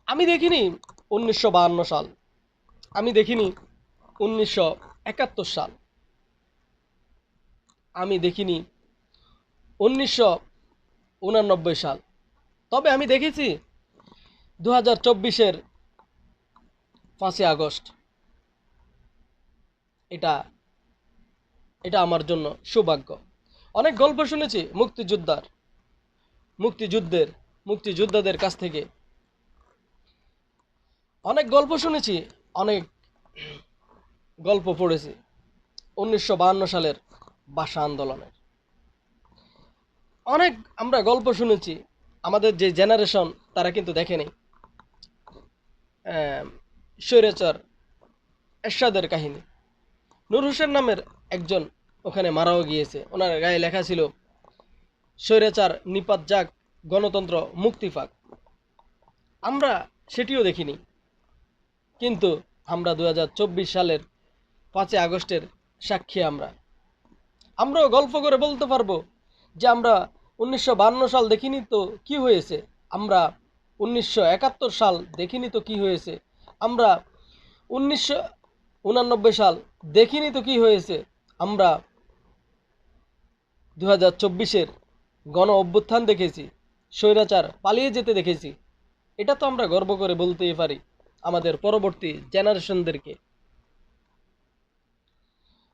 আমি দেখিনি 1952 সাল, আমি দেখিনি 1971 সাল, আমি দেখিনি 1989 সাল। তবে আমি দেখেছি 2024-এর 5ই আগস্ট। এটা এটা আমার জন্য সৌভাগ্য। অনেক গল্প শুনেছি মুক্তিযুদ্ধের মুক্তিযোদ্ধাদের কাছ থেকে। অনেক গল্প শুনেছি, অনেক গল্প পড়েছি 1952 সালের ভাষা আন্দোলনের। অনেক আমরা গল্প শুনেছি, আমাদের যে জেনারেশন তারা কিন্তু দেখেনি। স্বৈরাচার এরশাদের কাহিনী। নূর হোসেন নামের একজন ওখানে মারাও গিয়েছে, ওনার গায়ে লেখা ছিল স্বৈরাচার নিপাত যাক, গণতন্ত্র মুক্তি পাক। আমরা সেটিও দেখিনি, কিন্তু আমরা 2024 সালের 5ই আগস্টের সাক্ষী। আমরাও গল্প করে বলতে পারবো যে আমরা 1952 সাল দেখিনি তো কি হয়েছে, আমরা 1971 সাল দেখিনি তো কি হয়েছে, আমরা 1989 সাল দেখিনি তো কি হয়েছে, আমরা 2024-এর গণ অভ্যুত্থান দেখেছি, স্বৈরাচার পালিয়ে যেতে দেখেছি। এটা তো আমরা গর্ব করে বলতেই পারি আমাদের পরবর্তী জেনারেশনদেরকে।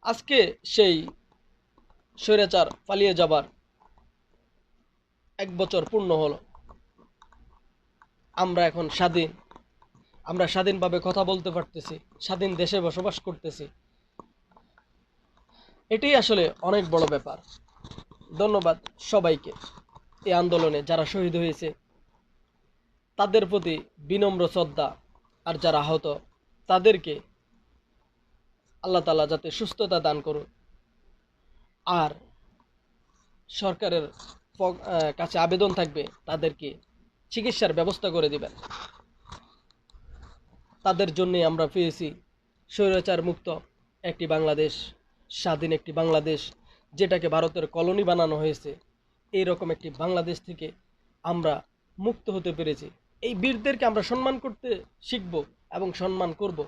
আজকে সেই স্বৈরাচার পালিয়ে যাবার 1 বছর পূর্ণ হলো। আমরা এখন স্বাধীন, আমরা স্বাধীনভাবে কথা বলতে পারতেছি, স্বাধীন দেশে বসবাস করতেছি। এটাই আসলে অনেক বড় ব্যাপার। ধন্যবাদ সবাইকে। এই আন্দোলনে যারা শহীদ হয়েছে তাদের প্রতি বিনম্র শ্রদ্ধা, আর যারা আহত তাদেরকে আল্লাহ তাআলা যাতে সুস্থতা দান করুন, আর সরকারের কাছে আবেদন থাকবে তাদেরকে চিকিৎসার ব্যবস্থা করে দিবেন। তাদের জন্যই আমরা পেয়েছি স্বৈরাচার মুক্ত একটি বাংলাদেশ, স্বাধীন একটি বাংলাদেশ, যেটাকে ভারতের কলোনি বানানো হয়েছে। এই রকম একটি বাংলাদেশ থেকে আমরা মুক্ত হতে পেরেছি। এই বীরদেরকে আমরা সম্মান করতে শিখব এবং সম্মান করব।